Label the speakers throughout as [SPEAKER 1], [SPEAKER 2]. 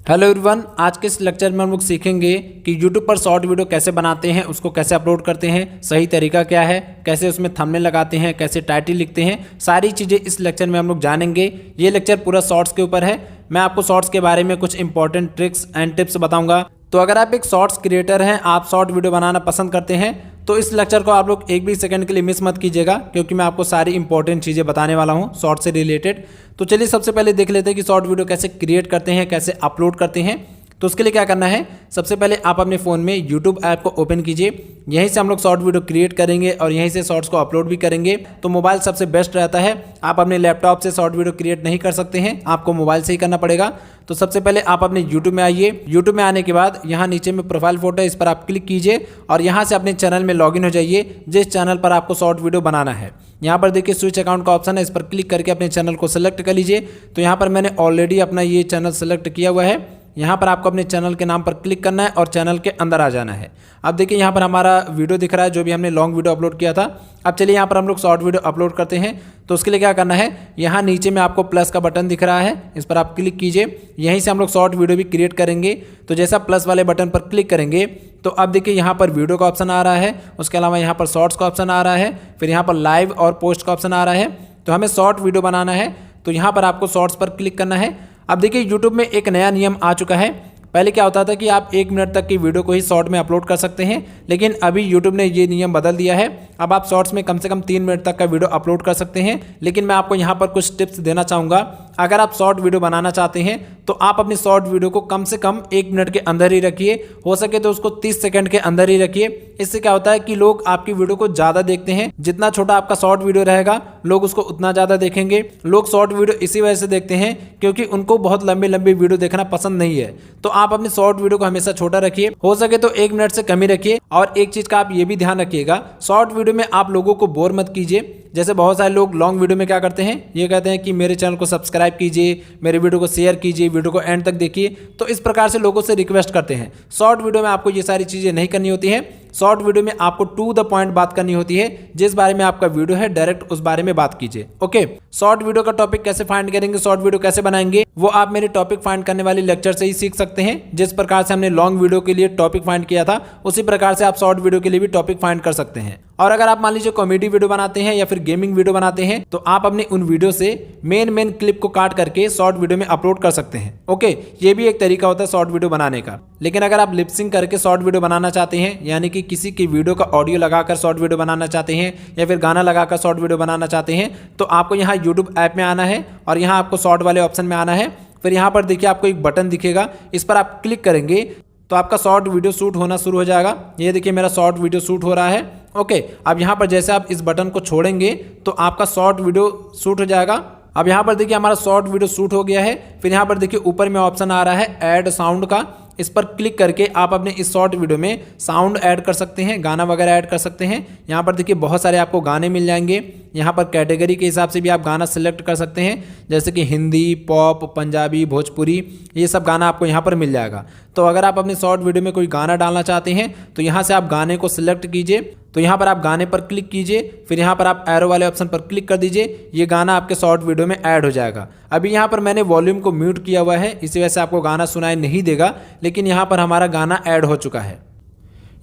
[SPEAKER 1] Hello everyone, आज के इस लेक्चर में हम लोग सीखेंगे कि YouTube पर शॉर्ट वीडियो कैसे बनाते हैं, उसको कैसे अपलोड करते हैं, सही तरीका क्या है, कैसे उसमें थंबनेल लगाते हैं, कैसे टाइटल लिखते हैं। सारी चीज़ें इस लेक्चर में हम लोग जानेंगे। ये लेक्चर पूरा शॉर्ट्स के ऊपर है। मैं आपको शॉर्ट्स के बारे में कुछ इंपॉर्टेंट ट्रिक्स एंड टिप्स बताऊंगा। तो अगर आप एक शॉर्ट्स क्रिएटर हैं, आप शॉर्ट वीडियो बनाना पसंद करते हैं, तो इस लेक्चर को आप लोग एक भी सेकंड के लिए मिस मत कीजिएगा, क्योंकि मैं आपको सारी इंपॉर्टेंट चीज़ें बताने वाला हूं शॉर्ट से रिलेटेड। तो चलिए सबसे पहले देख लेते हैं कि शॉर्ट वीडियो कैसे क्रिएट करते हैं, कैसे अपलोड करते हैं। तो उसके लिए क्या करना है, सबसे पहले आप अपने फ़ोन में YouTube ऐप को ओपन कीजिए। यहीं से हम लोग शॉर्ट वीडियो क्रिएट करेंगे और यहीं से शॉर्ट्स को अपलोड भी करेंगे। तो मोबाइल सबसे बेस्ट रहता है। आप अपने लैपटॉप से शॉर्ट वीडियो क्रिएट नहीं कर सकते हैं, आपको मोबाइल से ही करना पड़ेगा। तो सबसे पहले आप अपने YouTube में आइए। YouTube में आने के बाद यहाँ नीचे में प्रोफाइल फोटो है, इस पर आप क्लिक कीजिए और यहाँ से अपने चैनल में लॉगिन हो जाइए, जिस चैनल पर आपको शॉर्ट वीडियो बनाना है। यहाँ पर देखिए स्विच अकाउंट का ऑप्शन है, इस पर क्लिक करके अपने चैनल को सेलेक्ट कर लीजिए। तो यहाँ पर मैंने ऑलरेडी अपना ये चैनल सेलेक्ट किया हुआ है। यहाँ पर आपको अपने चैनल के नाम पर क्लिक करना है और चैनल के अंदर आ जाना है। अब देखिए यहाँ पर हमारा वीडियो दिख रहा है, जो भी हमने लॉन्ग वीडियो अपलोड किया था। अब चलिए यहाँ पर हम लोग शॉर्ट वीडियो अपलोड करते हैं। तो उसके लिए क्या करना है, यहाँ नीचे में आपको प्लस का बटन दिख रहा है, इस पर आप क्लिक कीजिए। यहीं से हम लोग शॉर्ट वीडियो भी क्रिएट करेंगे। तो जैसा प्लस वाले बटन पर क्लिक करेंगे तो अब देखिए यहाँ पर वीडियो का ऑप्शन आ रहा है, उसके अलावा यहाँ पर शॉर्ट्स का ऑप्शन आ रहा है, फिर यहाँ पर लाइव और पोस्ट का ऑप्शन आ रहा है। तो हमें शॉर्ट वीडियो बनाना है, तो यहाँ पर आपको शॉर्ट्स पर क्लिक करना है। अब देखिए यूट्यूब में एक नया नियम आ चुका है। पहले क्या होता था कि आप 1 मिनट तक की वीडियो को ही शॉर्ट में अपलोड कर सकते हैं, लेकिन अभी यूट्यूब ने ये नियम बदल दिया है। अब आप शॉर्ट्स में कम से कम 3 मिनट तक का वीडियो अपलोड कर सकते हैं। लेकिन मैं आपको यहाँ पर कुछ टिप्स देना चाहूँगा। अगर आप शॉर्ट वीडियो बनाना चाहते हैं तो आप अपनी शॉर्ट वीडियो को कम से कम 1 मिनट के अंदर ही रखिए, हो सके तो उसको 30 सेकंड के अंदर ही रखिए। इससे क्या होता है कि लोग आपकी वीडियो को ज़्यादा देखते हैं। जितना छोटा आपका शॉर्ट वीडियो रहेगा, लोग उसको उतना ज़्यादा देखेंगे। लोग शॉर्ट वीडियो इसी वजह से देखते हैं क्योंकि उनको बहुत लंबी लंबी वीडियो देखना पसंद नहीं है। तो आप अपनी शॉर्ट वीडियो को हमेशा छोटा रखिए, हो सके तो 1 मिनट से कम ही रखिए। और एक चीज़ का आप ये भी ध्यान रखिएगा, शॉर्ट वीडियो में आप लोगों को बोर मत कीजिए। जैसे बहुत सारे लोग लॉन्ग वीडियो में क्या करते हैं, ये कहते हैं कि मेरे चैनल को सब्सक्राइब कीजिए, मेरे वीडियो को शेयर कीजिए, वीडियो को एंड तक देखिए। तो इस प्रकार से लोगों से रिक्वेस्ट करते हैं। शॉर्ट वीडियो में आपको ये सारी चीज़ें नहीं करनी होती है। शॉर्ट वीडियो में आपको टू द पॉइंट बात करनी होती है। जिस बारे में आपका वीडियो है डायरेक्ट उस बारे में बात कीजिए। ओके, शॉर्ट वीडियो का टॉपिक कैसे फाइंड करेंगे, शॉर्ट वीडियो कैसे बनाएंगे, वो आप मेरे टॉपिक फाइंड करने वाले लेक्चर से ही सीख सकते हैं। जिस प्रकार से हमने लॉन्ग वीडियो के लिए टॉपिक फाइंड किया था, उसी प्रकार से आप शॉर्ट वीडियो के लिए भी टॉपिक फाइंड कर सकते हैं। और अगर आप मान लीजिए कॉमेडी वीडियो बनाते हैं या फिर गेमिंग वीडियो बनाते हैं, तो आप अपने उन वीडियो से मेन क्लिप को काट करके शॉर्ट वीडियो में अपलोड कर सकते हैं। ओके, ये भी एक तरीका होता है शॉर्ट वीडियो बनाने का। लेकिन अगर आप लिपसिंग करके शॉर्ट वीडियो बनाना चाहते हैं, यानी कि किसी की वीडियो का ऑडियो लगाकर शॉर्ट वीडियो बनाना चाहते हैं या फिर गाना लगाकर शॉर्ट वीडियो बनाना चाहते हैं, तो आपको यहाँ यूट्यूब ऐप में आना है और यहाँ आपको शॉर्ट वाले ऑप्शन में आना है। फिर यहाँ पर देखिए आपको एक बटन दिखेगा, इस पर आप क्लिक करेंगे तो आपका शॉर्ट वीडियो शूट होना शुरू हो जाएगा। ये देखिए मेरा शॉर्ट वीडियो शूट हो रहा है। ओके, अब यहाँ पर जैसे आप इस बटन को छोड़ेंगे तो आपका शॉर्ट वीडियो शूट हो जाएगा। अब यहाँ पर देखिए हमारा शॉर्ट वीडियो शूट हो गया है। फिर यहाँ पर देखिए ऊपर में ऑप्शन आ रहा है ऐड साउंड का, इस पर क्लिक करके आप अपने इस शॉर्ट वीडियो में साउंड ऐड कर सकते हैं, गाना वगैरह ऐड कर सकते हैं। यहाँ पर देखिए बहुत सारे आपको गाने मिल जाएंगे। यहाँ पर कैटेगरी के हिसाब से भी आप गाना सिलेक्ट कर सकते हैं, जैसे कि हिंदी, पॉप, पंजाबी, भोजपुरी, ये सब गाना आपको यहाँ पर मिल जाएगा। तो अगर आप अपने शॉर्ट वीडियो में कोई गाना डालना चाहते हैं तो यहाँ से आप गाने को सिलेक्ट कीजिए। तो यहाँ पर आप गाने पर क्लिक कीजिए, फिर यहाँ पर आप एरो वाले ऑप्शन पर क्लिक कर दीजिए। ये गाना आपके शॉर्ट वीडियो में ऐड हो जाएगा। अभी यहाँ पर मैंने वॉल्यूम को म्यूट किया हुआ है, इसी वजह से आपको गाना सुनाई नहीं देगा, लेकिन यहाँ पर हमारा गाना ऐड हो चुका है।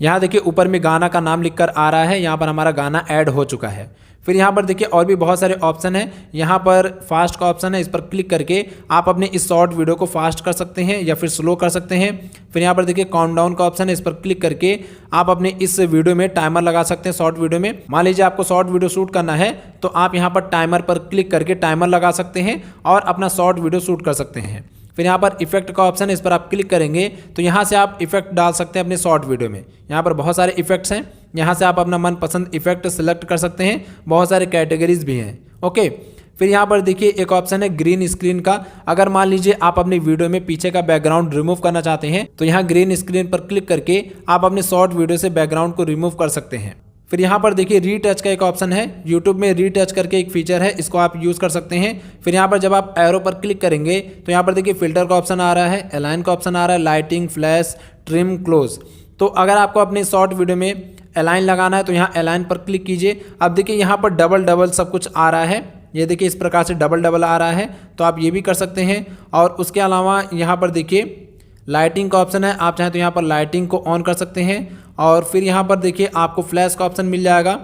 [SPEAKER 1] यहाँ देखिए ऊपर में गाना का नाम लिखकर आ रहा है, यहाँ पर हमारा गाना ऐड हो चुका है। फिर यहाँ पर देखिए और भी बहुत सारे ऑप्शन हैं। यहाँ पर फास्ट का ऑप्शन है, इस पर क्लिक करके आप अपने इस शॉर्ट वीडियो को फास्ट कर सकते हैं या फिर स्लो कर सकते हैं। फिर यहाँ पर देखिए काउंटडाउन का ऑप्शन है, इस पर क्लिक करके आप अपने इस वीडियो में टाइमर लगा सकते हैं। शॉर्ट वीडियो में मान लीजिए आपको शॉर्ट वीडियो शूट करना है तो आप यहाँ पर टाइमर पर क्लिक करके टाइमर लगा सकते हैं और अपना शॉर्ट वीडियो शूट कर सकते हैं। फिर यहाँ पर इफेक्ट का ऑप्शन है, इस पर आप क्लिक करेंगे तो यहाँ से आप इफेक्ट डाल सकते हैं अपने शॉर्ट वीडियो में। यहाँ पर बहुत सारे इफेक्ट्स हैं, यहाँ से आप अपना मनपसंद इफेक्ट सेलेक्ट कर सकते हैं। बहुत सारे कैटेगरीज भी हैं। ओके, फिर यहाँ पर देखिए एक ऑप्शन है ग्रीन स्क्रीन का। अगर मान लीजिए आप अपनी वीडियो में पीछे का बैकग्राउंड रिमूव करना चाहते हैं तो यहाँ ग्रीन स्क्रीन पर क्लिक करके आप अपने शॉर्ट वीडियो से बैकग्राउंड को रिमूव कर सकते हैं। फिर यहाँ पर देखिए रीटच का एक ऑप्शन है। यूट्यूब में रीटच करके एक फीचर है, इसको आप यूज़ कर सकते हैं। फिर यहाँ पर जब आप एरो पर क्लिक करेंगे तो यहाँ पर देखिए फिल्टर का ऑप्शन आ रहा है, अलाइन का ऑप्शन आ रहा है, लाइटिंग, फ्लैश, ट्रिम, क्लोज। तो अगर आपको अपने शॉर्ट वीडियो में अलाइन लगाना है तो यहाँ अलाइन पर क्लिक कीजिए। अब देखिए यहाँ पर डबल सब कुछ आ रहा है। ये देखिए इस प्रकार से डबल आ रहा है, तो आप ये भी कर सकते हैं। और उसके अलावा यहाँ पर देखिए लाइटिंग का ऑप्शन है, आप चाहें तो यहाँ पर लाइटिंग को ऑन कर सकते हैं। और फिर यहाँ पर देखिए आपको फ्लैश का ऑप्शन मिल जाएगा,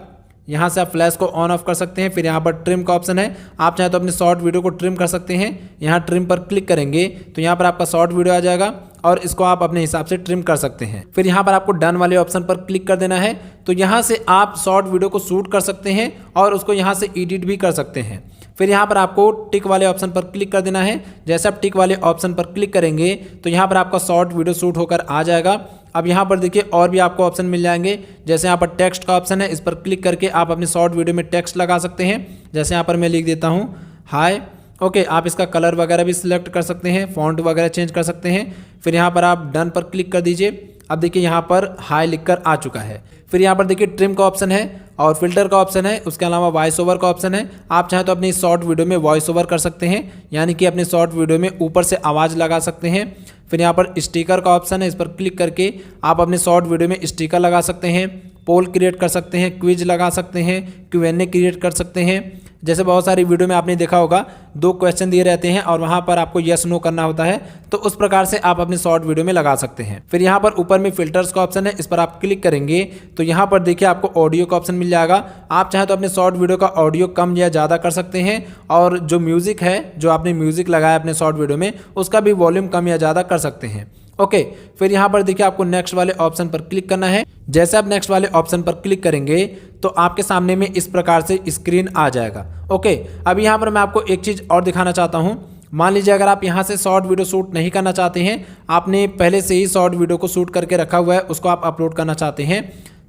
[SPEAKER 1] यहाँ से आप फ्लैश को ऑन ऑफ कर सकते हैं। फिर यहाँ पर ट्रिम का ऑप्शन है, आप चाहें तो अपने शॉर्ट वीडियो को ट्रिम कर सकते हैं। यहाँ ट्रिम पर क्लिक करेंगे तो यहाँ पर आपका शॉर्ट वीडियो आ जाएगा और इसको आप अपने हिसाब से ट्रिम कर सकते हैं। फिर यहाँ पर आपको डन वाले ऑप्शन पर क्लिक कर देना है, तो यहाँ से आप शॉर्ट वीडियो को शूट कर सकते हैं और उसको यहाँ से एडिट भी कर सकते हैं। फिर यहाँ पर आपको टिक वाले ऑप्शन पर क्लिक कर देना है। जैसे आप टिक वाले ऑप्शन पर क्लिक करेंगे तो यहाँ पर आपका शॉर्ट वीडियो शूट होकर आ जाएगा। अब यहाँ पर देखिए और भी आपको ऑप्शन मिल जाएंगे, जैसे यहाँ पर टेक्स्ट का ऑप्शन है, इस पर क्लिक करके आप अपने शॉर्ट वीडियो में टेक्स्ट लगा सकते हैं। जैसे यहाँ पर मैं लिख देता हूँ हाय, ओके। आप इसका कलर वगैरह भी सिलेक्ट कर सकते हैं, फॉन्ट वगैरह चेंज कर सकते हैं। फिर यहाँ पर आप डन पर क्लिक कर दीजिए। अब देखिए यहाँ पर हाय लिखकर आ चुका है। फिर यहाँ पर देखिए ट्रिम का ऑप्शन है और फिल्टर का ऑप्शन है, उसके अलावा वॉइस ओवर का ऑप्शन है। आप चाहे तो अपनी शॉर्ट वीडियो में वॉइस ओवर कर सकते हैं, यानी कि अपने शॉर्ट वीडियो में ऊपर से आवाज़ लगा सकते हैं। फिर यहाँ पर स्टिकर का ऑप्शन है, इस पर क्लिक करके आप अपने शॉर्ट वीडियो में स्टिकर लगा सकते हैं, पोल क्रिएट कर सकते हैं, क्विज लगा सकते हैं, Q&A क्रिएट कर सकते हैं। जैसे बहुत सारी वीडियो में आपने देखा होगा 2 क्वेश्चन दिए रहते हैं और वहाँ पर आपको यस नो करना होता है, तो उस प्रकार से आप अपने शॉर्ट वीडियो में लगा सकते हैं। फिर यहाँ पर ऊपर में फिल्टर्स का ऑप्शन है, इस पर आप क्लिक करेंगे तो यहाँ पर देखिए आपको ऑडियो का ऑप्शन मिल जाएगा। आप चाहे तो अपने शॉर्ट वीडियो का ऑडियो कम या ज़्यादा कर सकते हैं और जो म्यूज़िक है, जो आपने म्यूज़िक लगाया अपने शॉर्ट वीडियो में, उसका भी वॉल्यूम कम या ज़्यादा कर सकते हैं। ओके। फिर यहाँ पर देखिए आपको नेक्स्ट वाले ऑप्शन पर क्लिक करना है। जैसे आप नेक्स्ट वाले ऑप्शन पर क्लिक करेंगे तो आपके सामने में इस प्रकार से स्क्रीन आ जाएगा। ओके। अब यहाँ पर मैं आपको एक चीज़ और दिखाना चाहता हूँ। मान लीजिए अगर आप यहाँ से शॉर्ट वीडियो शूट नहीं करना चाहते हैं, आपने पहले से ही शॉर्ट वीडियो को शूट करके रखा हुआ है, उसको आप अपलोड करना चाहते हैं,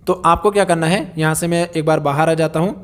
[SPEAKER 1] तो आपको क्या करना है, यहाँ से मैं एक बार बाहर आ जाता हूँ।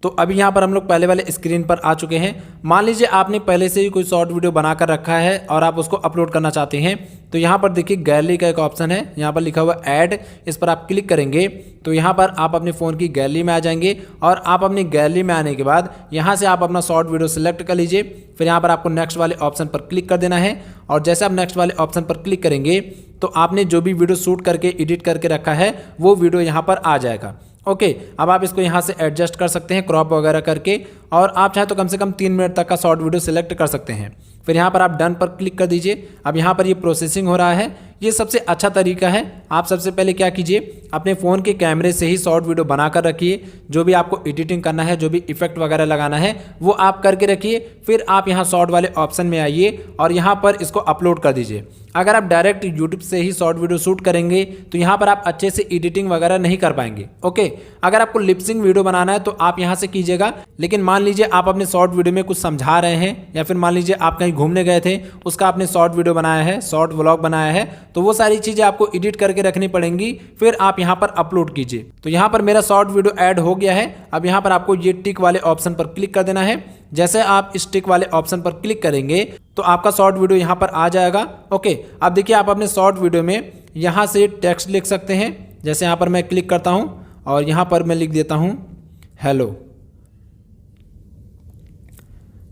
[SPEAKER 1] तो अभी यहाँ पर हम लोग पहले वाले स्क्रीन पर आ चुके हैं। मान लीजिए आपने पहले से ही कोई शॉर्ट वीडियो बनाकर रखा है और आप उसको अपलोड करना चाहते हैं, तो यहाँ पर देखिए गैलरी का एक ऑप्शन है, यहाँ पर लिखा हुआ ऐड, इस पर आप क्लिक करेंगे तो यहाँ पर आप अपने फ़ोन की गैलरी में आ जाएंगे और आप अपनी गैलरी में आने के बाद यहाँ से आप अपना शॉर्ट वीडियो सेलेक्ट कर लीजिए। फिर यहाँ पर आपको नेक्स्ट वाले ऑप्शन पर क्लिक कर देना है और जैसे आप नेक्स्ट वाले ऑप्शन पर क्लिक करेंगे तो आपने जो भी वीडियो शूट करके एडिट करके रखा है वो वीडियो यहाँ पर आ जाएगा। ओके। अब आप इसको यहाँ से एडजस्ट कर सकते हैं क्रॉप वगैरह करके, और आप चाहे तो कम से कम 3 मिनट तक का शॉर्ट वीडियो सेलेक्ट कर सकते हैं। फिर यहाँ पर आप डन पर क्लिक कर दीजिए। अब यहाँ पर ये प्रोसेसिंग हो रहा है। ये सबसे अच्छा तरीका है। आप सबसे पहले क्या कीजिए, अपने फ़ोन के कैमरे से ही शॉर्ट वीडियो बना कर रखिए। जो भी आपको एडिटिंग करना है, जो भी इफेक्ट वगैरह लगाना है, वो आप करके रखिए। फिर आप यहाँ शॉर्ट वाले ऑप्शन में आइए और यहाँ पर इसको अपलोड कर दीजिए। अगर आप डायरेक्ट यूट्यूब से ही शॉर्ट वीडियो शूट करेंगे तो यहाँ पर आप अच्छे से एडिटिंग वगैरह नहीं कर पाएंगे। ओके। अगर आपको लिपसिंग वीडियो बनाना है तो आप यहाँ से कीजिएगा, लेकिन मान लीजिए आप अपने शॉर्ट वीडियो में कुछ समझा रहे हैं या फिर मान लीजिए आप कहीं घूमने गए थे, उसका आपने शॉर्ट वीडियो बनाया है, शॉर्ट व्लॉग बनाया है, तो वो सारी चीज़ें आपको एडिट करके रखनी पड़ेंगी। फिर आप यहाँ पर अपलोड कीजिए। तो यहाँ पर मेरा शॉर्ट वीडियो ऐड हो गया है। अब यहाँ पर आपको ये टिक वाले ऑप्शन पर क्लिक कर देना है। जैसे आप इस टिक वाले ऑप्शन पर क्लिक करेंगे तो आपका शॉर्ट वीडियो यहाँ पर आ जाएगा। ओके। अब देखिए आप अपने शॉर्ट वीडियो में यहाँ से टेक्स्ट लिख सकते हैं। जैसे यहाँ पर मैं क्लिक करता हूँ और यहाँ पर मैं लिख देता हूँ हेलो।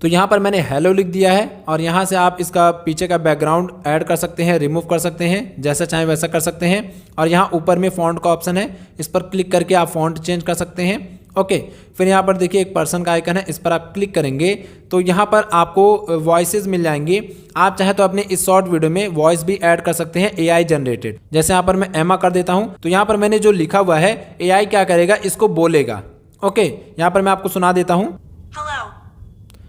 [SPEAKER 1] तो यहाँ पर मैंने हेलो लिख दिया है और यहाँ से आप इसका पीछे का बैकग्राउंड ऐड कर सकते हैं, रिमूव कर सकते हैं, जैसा चाहें वैसा कर सकते हैं। और यहाँ ऊपर में फ़ॉन्ट का ऑप्शन है, इस पर क्लिक करके आप फ़ॉन्ट चेंज कर सकते हैं। ओके। फिर यहाँ पर देखिए एक पर्सन का आइकन है, इस पर आप क्लिक करेंगे तो यहाँ पर आपको वॉइसेस मिल जाएंगे। आप चाहे तो अपने इस शॉर्ट वीडियो में वॉइस भी ऐड कर सकते हैं, AI जनरेटेड। जैसे यहाँ पर मैं एमा कर देता हूँ तो यहाँ पर मैंने जो लिखा हुआ है AI क्या करेगा, इसको बोलेगा। ओके। यहाँ पर मैं आपको सुना देता हूँ।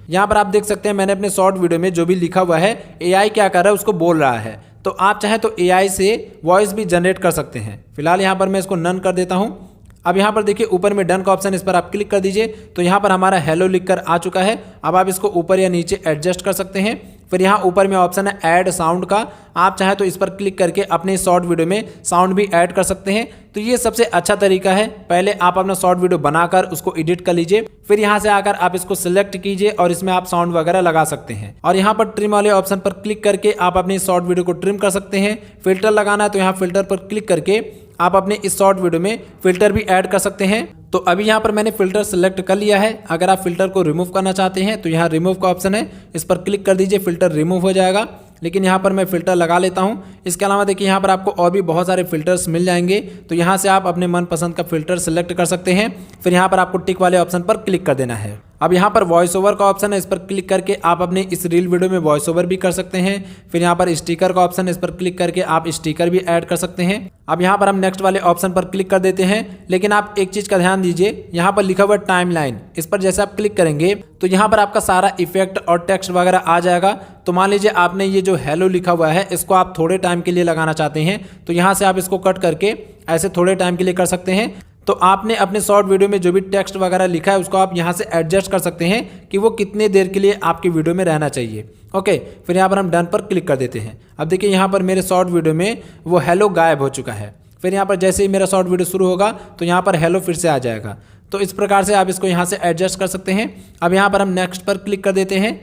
[SPEAKER 1] यहाँ पर आप देख सकते हैं मैंने अपने शॉर्ट वीडियो में जो भी लिखा हुआ है AI क्या कर रहा है उसको बोल रहा है। तो आप चाहे तो AI से वॉइस भी जनरेट कर सकते हैं। फिलहाल यहाँ पर मैं इसको नन कर देता हूँ। अब यहाँ पर देखिए ऊपर में डन का ऑप्शन, इस पर आप क्लिक कर दीजिए तो यहाँ पर हमारा हेलो लिखकर आ चुका है। अब आप इसको ऊपर या नीचे एडजस्ट कर सकते हैं। फिर यहाँ ऊपर में ऑप्शन है ऐड साउंड का, आप चाहे तो इस पर क्लिक करके अपने शॉर्ट वीडियो में साउंड भी ऐड कर सकते हैं। तो ये सबसे अच्छा तरीका है। पहले आप अपना शॉर्ट वीडियो बनाकर उसको एडिट कर लीजिए, फिर यहाँ से आकर आप इसको सिलेक्ट कीजिए और इसमें आप साउंड वगैरह लगा सकते हैं। और यहाँ पर ट्रिम वाले ऑप्शन पर क्लिक करके आप अपने शॉर्ट वीडियो को ट्रिम कर सकते हैं। फिल्टर लगाना है तो यहाँ फिल्टर पर क्लिक करके आप अपने इस शॉर्ट वीडियो में फिल्टर भी ऐड कर सकते हैं। तो अभी यहाँ पर मैंने फिल्टर सेलेक्ट कर लिया है। अगर आप फिल्टर को रिमूव करना चाहते हैं तो यहाँ रिमूव का ऑप्शन है, इस पर क्लिक कर दीजिए, फिल्टर रिमूव हो जाएगा। लेकिन यहाँ पर मैं फ़िल्टर लगा लेता हूँ। इसके अलावा देखिए यहाँ पर आपको और भी बहुत सारे फ़िल्टर्स मिल जाएंगे, तो यहाँ से आप अपने मनपसंद का फ़िल्टर सेलेक्ट कर सकते हैं। फिर यहाँ पर आपको टिक वाले ऑप्शन पर क्लिक कर देना है। अब यहाँ पर वॉइस ओवर का ऑप्शन है, इस पर क्लिक करके आप अपने इस रील वीडियो में वॉइस ओवर भी कर सकते हैं। फिर यहाँ पर स्टिकर का ऑप्शन है, इस पर क्लिक करके आप स्टिकर भी ऐड कर सकते हैं। अब यहाँ पर हम नेक्स्ट वाले ऑप्शन पर क्लिक कर देते हैं, लेकिन आप एक चीज़ का ध्यान दीजिए, यहाँ पर लिखा हुआ टाइमलाइन, इस पर जैसे आप क्लिक करेंगे तो यहाँ पर आपका सारा इफेक्ट और टेक्स्ट वगैरह आ जाएगा। तो मान लीजिए आपने ये जो हेलो लिखा हुआ है इसको आप थोड़े टाइम के लिए लगाना चाहते हैं, तो यहाँ से आप इसको कट करके ऐसे थोड़े टाइम के लिए कर सकते हैं। तो आपने अपने शॉर्ट वीडियो में जो भी टेक्स्ट वगैरह लिखा है उसको आप यहाँ से एडजस्ट कर सकते हैं कि वो कितने देर के लिए आपकी वीडियो में रहना चाहिए। ओके, फिर यहाँ पर हम डन पर क्लिक कर देते हैं। अब देखिए यहाँ पर मेरे शॉर्ट वीडियो में वो हेलो गायब हो चुका है। फिर यहाँ पर जैसे ही मेरा शॉर्ट वीडियो शुरू होगा तो यहाँ पर हेलो फिर से आ जाएगा। तो इस प्रकार से आप इसको यहाँ से एडजस्ट कर सकते हैं। अब यहाँ पर हम नेक्स्ट पर क्लिक कर देते हैं।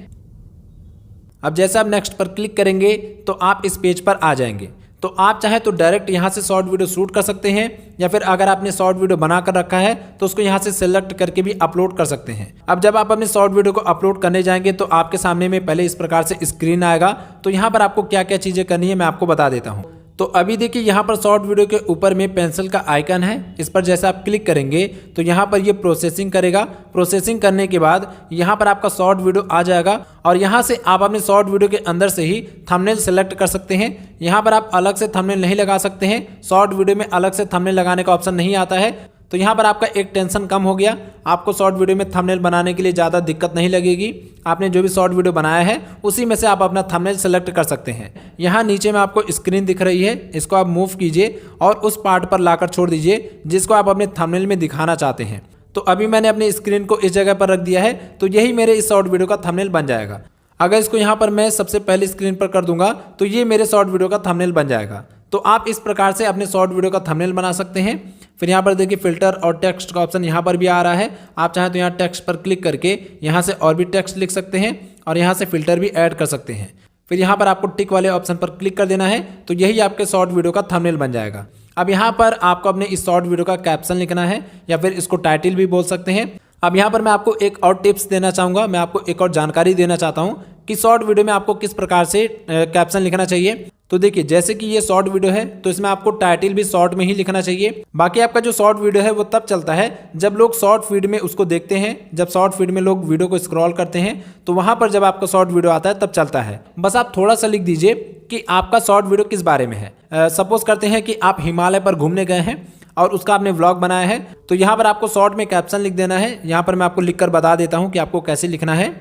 [SPEAKER 1] अब जैसे आप नेक्स्ट पर क्लिक करेंगे तो आप इस पेज पर आ जाएंगे। तो आप चाहे तो डायरेक्ट यहाँ से शॉर्ट वीडियो शूट कर सकते हैं, या फिर अगर आपने शॉर्ट वीडियो बना कर रखा है तो उसको यहाँ से सिलेक्ट करके भी अपलोड कर सकते हैं। अब जब आप अपने शॉर्ट वीडियो को अपलोड करने जाएंगे तो आपके सामने में पहले इस प्रकार से स्क्रीन आएगा। तो यहाँ पर आपको क्या क्या चीज़ें करनी है मैं आपको बता देता हूँ। तो अभी देखिए यहाँ पर शॉर्ट वीडियो के ऊपर में पेंसिल का आइकन है, इस पर जैसे आप क्लिक करेंगे तो यहाँ पर ये प्रोसेसिंग करेगा। प्रोसेसिंग करने के बाद यहाँ पर आपका शॉर्ट वीडियो आ जाएगा और यहाँ से आप अपने शॉर्ट वीडियो के अंदर से ही थंबनेल सेलेक्ट कर सकते हैं। यहाँ पर आप अलग से थंबनेल नहीं लगा सकते हैं, शॉर्ट वीडियो में अलग से थंबनेल लगाने का ऑप्शन नहीं आता है। तो यहाँ पर आपका एक टेंशन कम हो गया, आपको शॉर्ट वीडियो में थंबनेल बनाने के लिए ज़्यादा दिक्कत नहीं लगेगी। आपने जो भी शॉर्ट वीडियो बनाया है उसी में से आप अपना थंबनेल सेलेक्ट कर सकते हैं। यहाँ नीचे में आपको स्क्रीन दिख रही है, इसको आप मूव कीजिए और उस पार्ट पर लाकर छोड़ दीजिए जिसको आप अपने थंबनेल में दिखाना चाहते हैं। तो अभी मैंने अपनी स्क्रीन को इस जगह पर रख दिया है, तो यही मेरे इस शॉर्ट वीडियो का थंबनेल बन जाएगा। अगर इसको यहाँ पर मैं सबसे पहले स्क्रीन पर कर दूंगा तो ये मेरे शॉर्ट वीडियो का थंबनेल बन जाएगा। तो आप इस प्रकार से अपने शॉर्ट वीडियो का थंबनेल बना सकते हैं। फिर यहाँ पर देखिए फिल्टर और टेक्स्ट का ऑप्शन यहाँ पर भी आ रहा है। आप चाहें तो यहाँ टेक्स्ट पर क्लिक करके यहाँ से और भी टेक्स्ट लिख सकते हैं और यहाँ से फिल्टर भी ऐड कर सकते हैं। फिर यहाँ पर आपको टिक वाले ऑप्शन पर क्लिक कर देना है, तो यही आपके शॉर्ट वीडियो का थंबनेल बन जाएगा। अब यहाँ पर आपको अपने इस शॉर्ट वीडियो का कैप्शन लिखना है, या फिर इसको टाइटल भी बोल सकते हैं। अब यहाँ पर मैं आपको एक और टिप्स देना चाहूँगा, मैं आपको एक और जानकारी देना चाहता हूँ कि शॉर्ट वीडियो में आपको किस प्रकार से कैप्शन लिखना चाहिए। तो देखिए जैसे कि ये शॉर्ट वीडियो है तो इसमें आपको टाइटल भी शॉर्ट में ही लिखना चाहिए। बाकी आपका जो शॉर्ट वीडियो है वो तब चलता है जब लोग शॉर्ट फीड में उसको देखते हैं, जब शॉर्ट फीड में लोग वीडियो को स्क्रॉल करते हैं तो वहां पर जब आपका शॉर्ट वीडियो आता है तब चलता है। बस आप थोड़ा सा लिख दीजिए कि आपका शॉर्ट वीडियो किस बारे में है। सपोज करते हैं कि आप हिमालय पर घूमने गए हैं और उसका आपने व्लॉग बनाया है, तो यहाँ पर आपको शॉर्ट में कैप्शन लिख देना है। यहाँ पर मैं आपको लिखकर बता देता हूँ कि आपको कैसे लिखना है।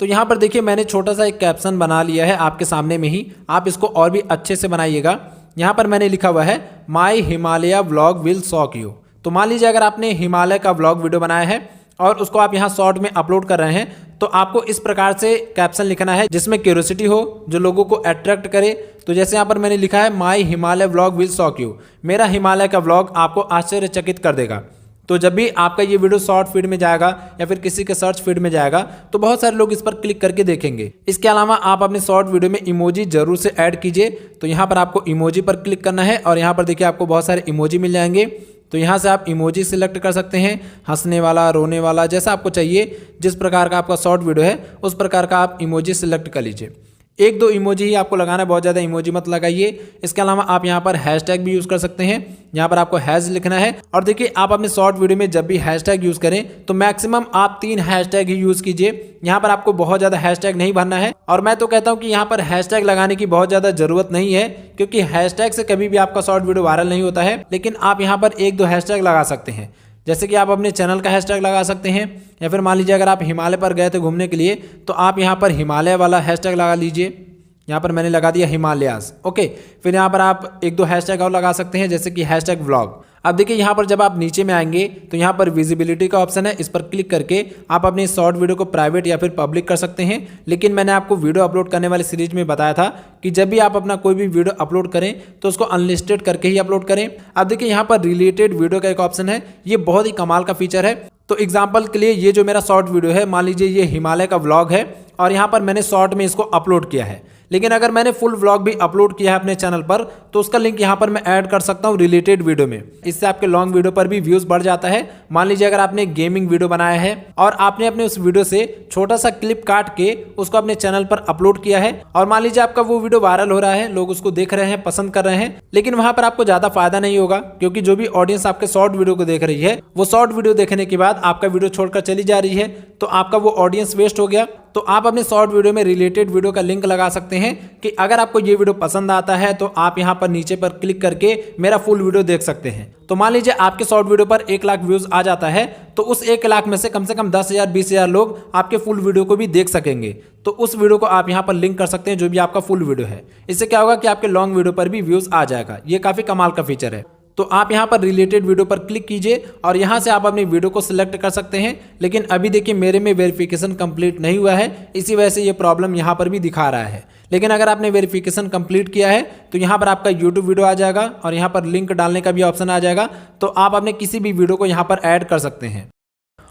[SPEAKER 1] तो यहाँ पर देखिए मैंने छोटा सा एक कैप्शन बना लिया है आपके सामने में ही, आप इसको और भी अच्छे से बनाइएगा। यहाँ पर मैंने लिखा हुआ है my Himalaya vlog will shock you. तो मान लीजिए अगर आपने हिमालय का व्लॉग वीडियो बनाया है और उसको आप यहाँ शॉर्ट में अपलोड कर रहे हैं, तो आपको इस प्रकार से कैप्शन लिखना है जिसमें क्यूरियोसिटी हो, जो लोगों को अट्रैक्ट करे। तो जैसे यहाँ पर मैंने लिखा है my Himalaya vlog will shock you, मेरा हिमालय का व्लॉग आपको आश्चर्यचकित कर देगा। तो जब भी आपका ये वीडियो शॉर्ट फीड में जाएगा या फिर किसी के सर्च फीड में जाएगा तो बहुत सारे लोग इस पर क्लिक करके देखेंगे। इसके अलावा आप अपने शॉर्ट वीडियो में इमोजी जरूर से ऐड कीजिए। तो यहाँ पर आपको इमोजी पर क्लिक करना है और यहाँ पर देखिए आपको बहुत सारे इमोजी मिल जाएंगे। तो यहाँ से आप इमोजी सिलेक्ट कर सकते हैं, हंसने वाला, रोने वाला, जैसा आपको चाहिए। जिस प्रकार का आपका शॉर्ट वीडियो है उस प्रकार का आप इमोजी सिलेक्ट कर लीजिए। एक दो इमोजी ही आपको लगाना है, बहुत ज़्यादा इमोजी मत लगाइए। इसके अलावा आप यहाँ पर हैशटैग भी यूज़ कर सकते हैं। यहाँ पर आपको हैश लिखना है और देखिए आप अपने शॉर्ट वीडियो में जब भी हैशटैग यूज़ करें तो मैक्सिमम आप 3 हैशटैग ही यूज़ कीजिए। यहाँ पर आपको बहुत ज़्यादा हैशटैग नहीं भरना है और मैं तो कहता हूँ कि यहाँ पर हैशटैग लगाने की बहुत ज़्यादा ज़रूरत नहीं है, क्योंकि हैशटैग से कभी भी आपका शॉर्ट वीडियो वायरल नहीं होता है। लेकिन आप यहाँ पर 1-2 हैशटैग लगा सकते हैं, जैसे कि आप अपने चैनल का हैशटैग लगा सकते हैं, या फिर मान लीजिए अगर आप हिमालय पर गए थे घूमने के लिए तो आप यहाँ पर हिमालय वाला हैशटैग लगा लीजिए। यहाँ पर मैंने लगा दिया हिमालयाज। ओके, फिर यहाँ पर आप 1-2 हैशटैग और लगा सकते हैं, जैसे कि हैशटैग व्लॉग। अब देखिए यहाँ पर जब आप नीचे में आएंगे तो यहाँ पर विजिबिलिटी का ऑप्शन है, इस पर क्लिक करके आप अपने शॉर्ट वीडियो को प्राइवेट या फिर पब्लिक कर सकते हैं। लेकिन मैंने आपको वीडियो अपलोड करने वाली सीरीज में बताया था कि जब भी आप अपना कोई भी वीडियो अपलोड करें तो उसको अनलिस्टेड करके ही अपलोड करें। अब देखिए यहाँ पर रिलेटेड वीडियो का एक ऑप्शन है, ये बहुत ही कमाल का फीचर है। तो एग्जाम्पल के लिए ये जो मेरा शॉर्ट वीडियो है, मान लीजिए ये हिमालय का व्लॉग है और यहाँ पर मैंने शॉर्ट में इसको अपलोड किया है। लेकिन अगर मैंने फुल व्लॉग भी अपलोड किया है अपने चैनल पर तो उसका लिंक यहाँ पर मैं ऐड कर सकता हूँ रिलेटेड वीडियो में। इससे आपके लॉन्ग वीडियो पर भी व्यूज बढ़ जाता है। मान लीजिए अगर आपने गेमिंग वीडियो बनाया है और आपने अपने उस वीडियो से छोटा सा क्लिप काट के उसको अपने चैनल पर अपलोड किया है और मान लीजिए आपका वो वीडियो वायरल हो रहा है, लोग उसको देख रहे हैं, पसंद कर रहे हैं, लेकिन वहां पर आपको ज्यादा फायदा नहीं होगा क्योंकि जो भी ऑडियंस आपके शॉर्ट वीडियो को देख रही है वो शॉर्ट वीडियो देखने के बाद आपका वीडियो छोड़कर चली जा रही है, तो आपका वो ऑडियंस वेस्ट हो गया। तो आप अपने शॉर्ट वीडियो में रिलेटेड वीडियो का लिंक लगा सकते हैं कि अगर आपको ये वीडियो पसंद आता है तो आप यहाँ पर नीचे पर क्लिक करके मेरा फुल वीडियो देख सकते हैं। तो मान लीजिए आपके शॉर्ट वीडियो पर 1 लाख व्यूज आ जाता है तो उस 1 लाख में से कम 10,000 20,000 लोग आपके फुल वीडियो को भी देख सकेंगे। तो उस वीडियो को आप यहाँ पर लिंक कर सकते हैं जो भी आपका फुल वीडियो है। इससे क्या होगा कि आपके लॉन्ग वीडियो पर भी व्यूज आ जाएगा। ये काफी कमाल का फीचर है। तो आप यहाँ पर रिलेटेड वीडियो पर क्लिक कीजिए और यहाँ से आप अपनी वीडियो को सिलेक्ट कर सकते हैं। लेकिन अभी देखिए मेरे में वेरिफिकेशन कंप्लीट नहीं हुआ है, इसी वजह से ये प्रॉब्लम यहाँ पर भी दिखा रहा है। लेकिन अगर आपने वेरिफिकेशन कंप्लीट किया है तो यहाँ पर आपका यूट्यूब वीडियो आ जाएगा और यहाँ पर लिंक डालने का भी ऑप्शन आ जाएगा। तो आप अपने किसी भी वीडियो को यहाँ पर ऐड कर सकते हैं।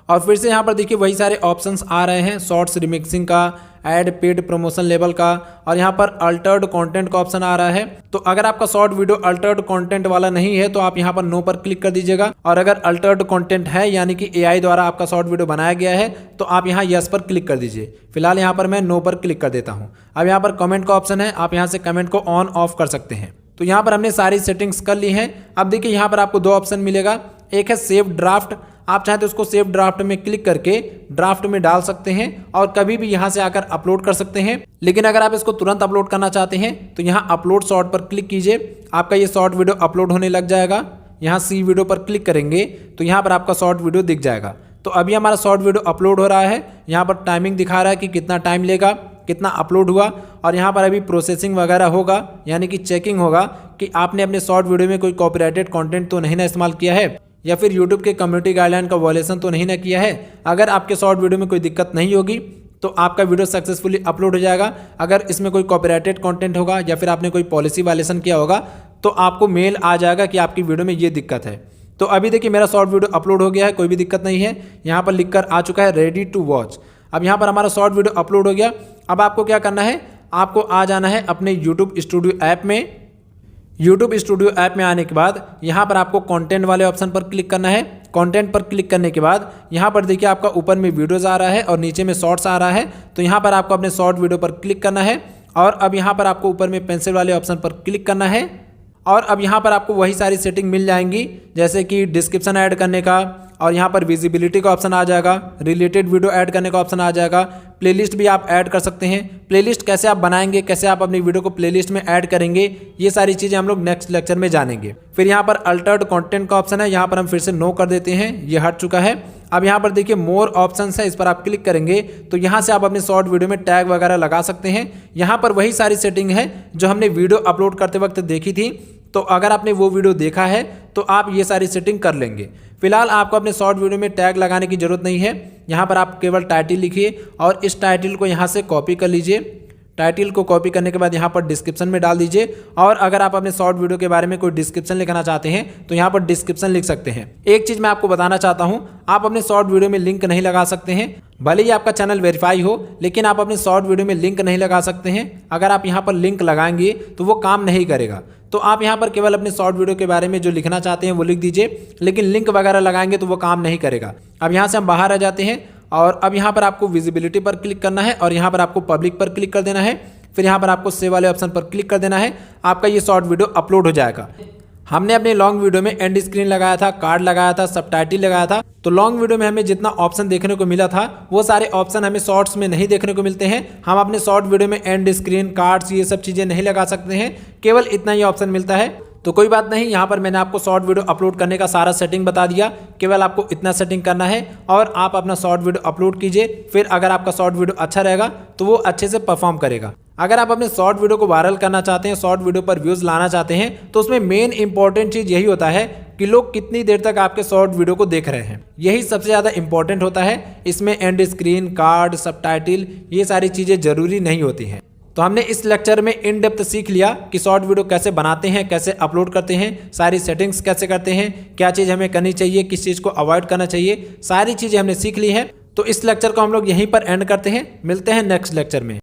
[SPEAKER 1] और फिर से यहाँ पर देखिए वही सारे ऑप्शंस आ रहे हैं, शॉर्ट्स रिमिक्सिंग का, ऐड पेड प्रमोशन लेवल का, और यहाँ पर अल्टर्ड कंटेंट का ऑप्शन आ रहा है। तो अगर आपका शॉर्ट वीडियो अल्टर्ड कंटेंट वाला नहीं है तो आप यहाँ पर नो पर क्लिक कर दीजिएगा, और अगर अल्टर्ड कंटेंट है यानी कि एआई द्वारा आपका शॉर्ट वीडियो बनाया गया है तो आप यहाँ यस पर क्लिक कर दीजिए। फिलहाल यहाँ पर मैं नो पर क्लिक कर देता हूँ। अब यहाँ पर कमेंट का ऑप्शन है, आप यहाँ से कमेंट को ऑन ऑफ कर सकते हैं। तो यहाँ पर हमने सारी सेटिंग्स कर ली हैं। अब देखिए यहाँ पर आपको 2 ऑप्शन मिलेगा, एक है सेव ड्राफ्ट, आप चाहे तो उसको सेव ड्राफ्ट में क्लिक करके ड्राफ्ट में डाल सकते हैं और कभी भी यहां से आकर अपलोड कर सकते हैं। लेकिन अगर आप इसको तुरंत अपलोड करना चाहते हैं तो यहां अपलोड शॉर्ट पर क्लिक कीजिए, आपका ये शॉर्ट वीडियो अपलोड होने लग जाएगा। यहां सी वीडियो पर क्लिक करेंगे तो यहां पर आपका शॉर्ट वीडियो दिख जाएगा। तो अभी हमारा शॉर्ट वीडियो अपलोड हो रहा है, यहाँ पर टाइमिंग दिखा रहा है कि कितना टाइम लेगा, कितना अपलोड हुआ, और यहाँ पर अभी प्रोसेसिंग वगैरह होगा यानी कि चेकिंग होगा कि आपने अपने शॉर्ट वीडियो में कोई कॉपीराइटेड कंटेंट तो नहीं ना इस्तेमाल किया है या फिर यूट्यूब के कम्युनिटी गाइडलाइन का वॉयलेशन तो नहीं ना किया है। अगर आपके शॉर्ट वीडियो में कोई दिक्कत नहीं होगी तो आपका वीडियो सक्सेसफुली अपलोड हो जाएगा। अगर इसमें कोई कॉपीराइटेड कंटेंट होगा या फिर आपने कोई पॉलिसी वायलेशन किया होगा तो आपको मेल आ जाएगा कि आपकी वीडियो में ये दिक्कत है। तो अभी देखिए मेरा शॉर्ट वीडियो अपलोड हो गया है, कोई भी दिक्कत नहीं है। यहाँ पर लिखकर आ चुका है रेडी टू वॉच। अब यहाँ पर हमारा शॉर्ट वीडियो अपलोड हो गया। अब आपको क्या करना है, आपको आ जाना है अपने यूट्यूब स्टूडियो ऐप में। यूट्यूब स्टूडियो ऐप में आने के बाद यहाँ पर आपको कंटेंट वाले ऑप्शन पर क्लिक करना है। कंटेंट पर क्लिक करने के बाद यहाँ पर देखिए आपका ऊपर में वीडियोस आ रहा है और नीचे में शॉर्ट्स आ रहा है। तो यहाँ पर आपको अपने शॉर्ट वीडियो पर क्लिक करना है और अब यहाँ पर आपको ऊपर में पेंसिल वाले ऑप्शन पर क्लिक करना है। और अब यहाँ पर आपको वही सारी सेटिंग मिल जाएंगी जैसे कि डिस्क्रिप्शन ऐड करने का, और यहाँ पर विजिबिलिटी का ऑप्शन आ जाएगा, रिलेटेड वीडियो ऐड करने का ऑप्शन आ जाएगा, प्लेलिस्ट भी आप ऐड कर सकते हैं। प्लेलिस्ट कैसे आप बनाएंगे, कैसे आप अपनी वीडियो को प्लेलिस्ट में ऐड करेंगे, ये सारी चीज़ें हम लोग नेक्स्ट लेक्चर में जानेंगे। फिर यहाँ पर अल्टर्ड कंटेंट का ऑप्शन है, यहाँ पर हम फिर से नो कर देते हैं, ये हट चुका है। अब यहाँ पर देखिए मोर ऑप्शंस है, इस पर आप क्लिक करेंगे तो यहाँ से आप अपने शॉर्ट वीडियो में टैग वगैरह लगा सकते हैं। यहाँ पर वही सारी सेटिंग है जो हमने वीडियो अपलोड करते वक्त देखी थी। तो अगर आपने वो वीडियो देखा है तो आप ये सारी सेटिंग कर लेंगे। फिलहाल आपको अपने शॉर्ट वीडियो में टैग लगाने की जरूरत नहीं है। यहाँ पर आप केवल टाइटल लिखिए और इस टाइटल को यहाँ से कॉपी कर लीजिए। टाइटल को कॉपी करने के बाद यहाँ पर डिस्क्रिप्शन में डाल दीजिए, और अगर आप अपने शॉर्ट वीडियो के बारे में कोई डिस्क्रिप्शन लिखना चाहते हैं तो यहाँ पर डिस्क्रिप्शन लिख सकते हैं। एक चीज़ मैं आपको बताना चाहता हूँ, आप अपने शॉर्ट वीडियो में लिंक नहीं लगा सकते हैं। भले ही आपका चैनल वेरीफाई हो लेकिन आप अपने शॉर्ट वीडियो में लिंक नहीं लगा सकते हैं। अगर आप यहाँ पर लिंक लगाएंगे तो वो काम नहीं करेगा। तो आप यहाँ पर केवल अपने शॉर्ट वीडियो के बारे में जो लिखना चाहते हैं वो लिख दीजिए, लेकिन लिंक वगैरह लगाएंगे तो वो काम नहीं करेगा। अब यहाँ से हम बाहर आ जाते हैं और अब यहाँ पर आपको विजिबिलिटी पर क्लिक करना है और यहाँ पर आपको पब्लिक पर क्लिक कर देना है। फिर यहाँ पर आपको सेव वाले ऑप्शन पर क्लिक कर देना है, आपका ये शॉर्ट वीडियो अपलोड हो जाएगा। हमने अपने लॉन्ग वीडियो में एंड स्क्रीन लगाया था, कार्ड लगाया था, सबटाइटल लगाया था। तो लॉन्ग वीडियो में हमें जितना ऑप्शन देखने को मिला था वो सारे ऑप्शन हमें शॉर्ट्स में नहीं देखने को मिलते हैं। हम अपने शॉर्ट वीडियो में एंड स्क्रीन, कार्ड्स, ये सब चीज़ें नहीं लगा सकते हैं, केवल इतना ही ऑप्शन मिलता है। तो कोई बात नहीं, यहाँ पर मैंने आपको शॉर्ट वीडियो अपलोड करने का सारा सेटिंग बता दिया। केवल आपको इतना सेटिंग करना है और आप अपना शॉर्ट वीडियो अपलोड कीजिए। फिर अगर आपका शॉर्ट वीडियो अच्छा रहेगा तो वो अच्छे से परफॉर्म करेगा। अगर आप अपने शॉर्ट वीडियो को वायरल करना चाहते हैं, शॉर्ट वीडियो पर व्यूज़ लाना चाहते हैं, तो उसमें मेन इंपॉर्टेंट चीज़ यही होता है कि लोग कितनी देर तक आपके शॉर्ट वीडियो को देख रहे हैं। यही सबसे ज़्यादा इंपॉर्टेंट होता है। इसमें एंड स्क्रीन, कार्ड, सबटाइटल, ये सारी चीज़ें ज़रूरी नहीं होती हैं। तो हमने इस लेक्चर में इन डेप्थ सीख लिया कि शॉर्ट वीडियो कैसे बनाते हैं, कैसे अपलोड करते हैं, सारी सेटिंग्स कैसे करते हैं, क्या चीज़ हमें करनी चाहिए, किस चीज़ को अवॉइड करना चाहिए, सारी चीज़ें हमने सीख ली है। तो इस लेक्चर को हम लोग यहीं पर एंड करते हैं। मिलते हैं नेक्स्ट लेक्चर में।